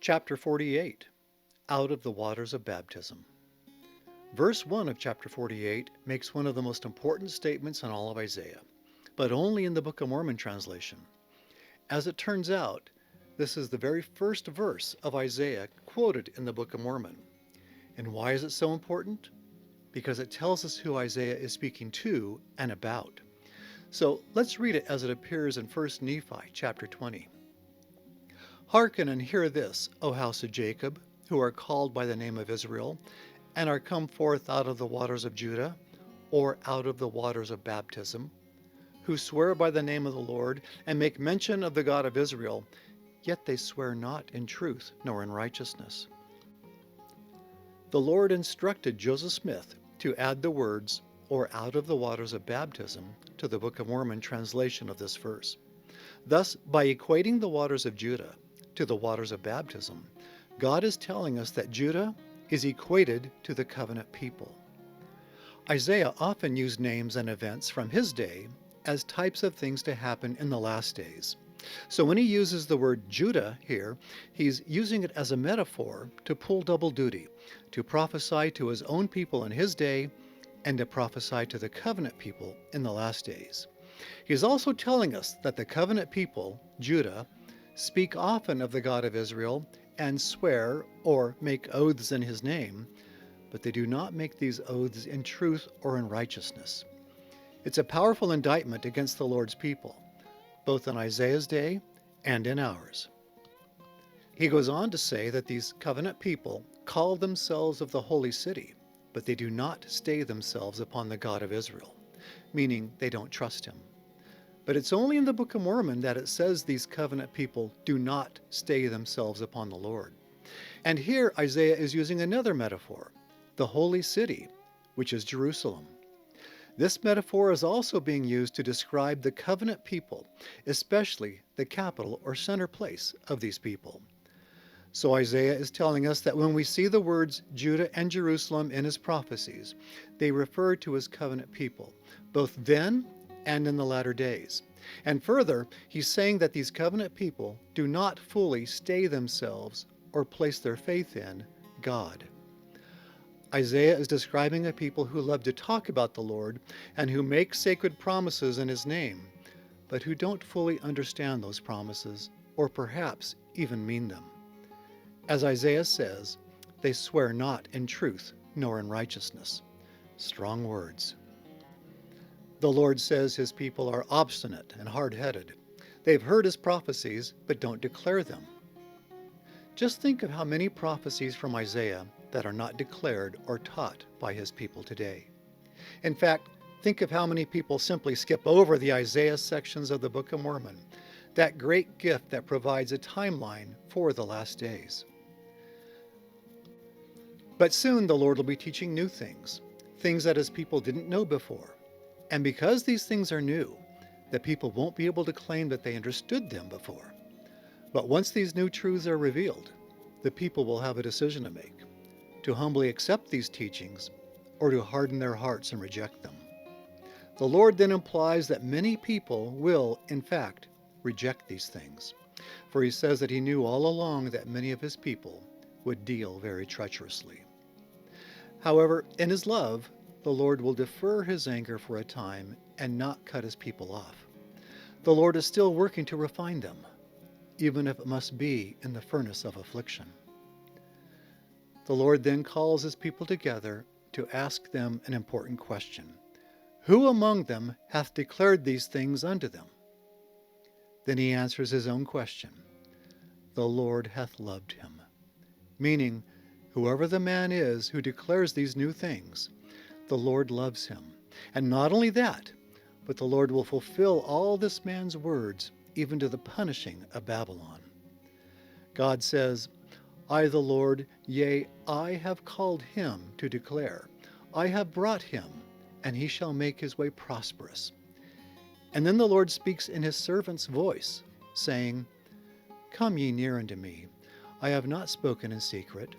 Chapter 48, Out of the Waters of Baptism. Verse 1 of chapter 48 makes one of the most important statements in all of Isaiah, but only in the Book of Mormon translation. As it turns out, this is the very first verse of Isaiah quoted in the Book of Mormon. And why is it so important? Because it tells us who Isaiah is speaking to and about. So let's read it as it appears in 1 Nephi chapter 20. Hearken and hear this, O house of Jacob, who are called by the name of Israel, and are come forth out of the waters of Judah, or out of the waters of baptism, who swear by the name of the Lord, and make mention of the God of Israel, yet they swear not in truth nor in righteousness. The Lord instructed Joseph Smith to add the words, or out of the waters of baptism, to the Book of Mormon translation of this verse. Thus, by equating the waters of Judah to the waters of baptism, God is telling us that Judah is equated to the covenant people. Isaiah often used names and events from his day as types of things to happen in the last days. So when he uses the word Judah here, he's using it as a metaphor to pull double duty, to prophesy to his own people in his day and to prophesy to the covenant people in the last days. He's also telling us that the covenant people, Judah, speak often of the God of Israel and swear or make oaths in his name, but they do not make these oaths in truth or in righteousness. It's a powerful indictment against the Lord's people, both in Isaiah's day and in ours. He goes on to say that these covenant people call themselves of the holy city, but they do not stay themselves upon the God of Israel, meaning they don't trust him. But it's only in the Book of Mormon that it says these covenant people do not stay themselves upon the Lord. And here Isaiah is using another metaphor, the holy city, which is Jerusalem. This metaphor is also being used to describe the covenant people, especially the capital or center place of these people. So Isaiah is telling us that when we see the words Judah and Jerusalem in his prophecies, they refer to his covenant people, both then and in the latter days. And further, he's saying that these covenant people do not fully stay themselves or place their faith in God. Isaiah is describing a people who love to talk about the Lord and who make sacred promises in his name, but who don't fully understand those promises or perhaps even mean them. As Isaiah says, they swear not in truth nor in righteousness. Strong words. The Lord says his people are obstinate and hard-headed. They've heard his prophecies, but don't declare them. Just think of how many prophecies from Isaiah that are not declared or taught by his people today. In fact, think of how many people simply skip over the Isaiah sections of the Book of Mormon, that great gift that provides a timeline for the last days. But soon the Lord will be teaching new things that his people didn't know before. And because these things are new, the people won't be able to claim that they understood them before. But once these new truths are revealed, the people will have a decision to make, to humbly accept these teachings or to harden their hearts and reject them. The Lord then implies that many people will, in fact, reject these things, for he says that he knew all along that many of his people would deal very treacherously. However, in his love, the Lord will defer his anger for a time and not cut his people off. The Lord is still working to refine them, even if it must be in the furnace of affliction. The Lord then calls his people together to ask them an important question. Who among them hath declared these things unto them? Then he answers his own question. The Lord hath loved him. Meaning, whoever the man is who declares these new things, the Lord loves him. And not only that, but the Lord will fulfill all this man's words, even to the punishing of Babylon. God says, I the Lord, yea, I have called him to declare. I have brought him, and he shall make his way prosperous. And then the Lord speaks in his servant's voice, saying, Come ye near unto me. I have not spoken in secret.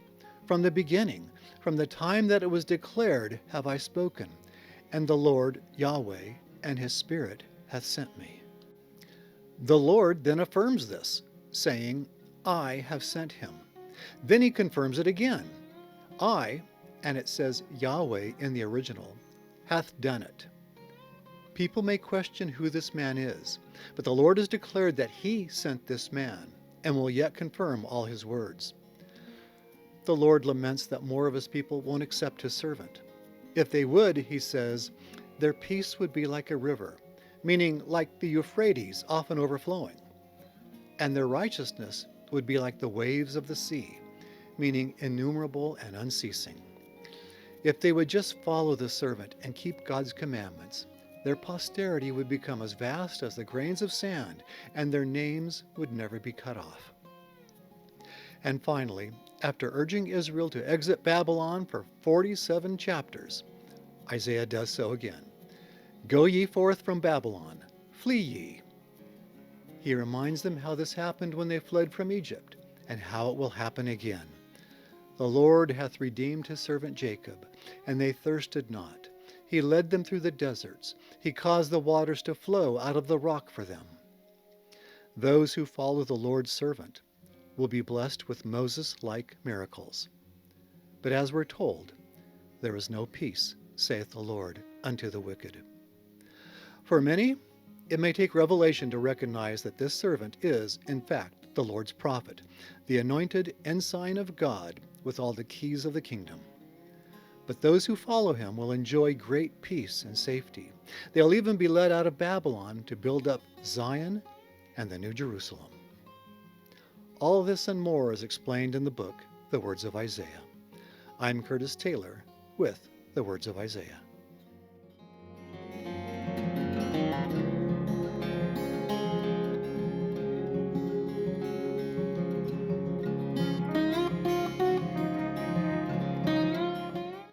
From the beginning, from the time that it was declared, have I spoken, and the Lord, Yahweh, and his Spirit hath sent me. The Lord then affirms this, saying, I have sent him. Then he confirms it again. I, and it says Yahweh in the original, hath done it. People may question who this man is, but the Lord has declared that he sent this man and will yet confirm all his words. The Lord laments that more of his people won't accept his servant. If they would, he says, their peace would be like a river, meaning like the Euphrates, often overflowing. And their righteousness would be like the waves of the sea, meaning innumerable and unceasing. If they would just follow the servant and keep God's commandments, their posterity would become as vast as the grains of sand, and their names would never be cut off. And finally, after urging Israel to exit Babylon for 47 chapters, Isaiah does so again. Go ye forth from Babylon, flee ye. He reminds them how this happened when they fled from Egypt, and how it will happen again. The Lord hath redeemed his servant Jacob, and they thirsted not. He led them through the deserts. He caused the waters to flow out of the rock for them. Those who follow the Lord's servant will be blessed with Moses-like miracles. But as we're told, there is no peace, saith the Lord, unto the wicked. For many, it may take revelation to recognize that this servant is, in fact, the Lord's prophet, the anointed ensign of God with all the keys of the kingdom. But those who follow him will enjoy great peace and safety. They'll even be led out of Babylon to build up Zion and the New Jerusalem. All this and more is explained in the book, The Words of Isaiah. I'm Curtis Taylor with The Words of Isaiah.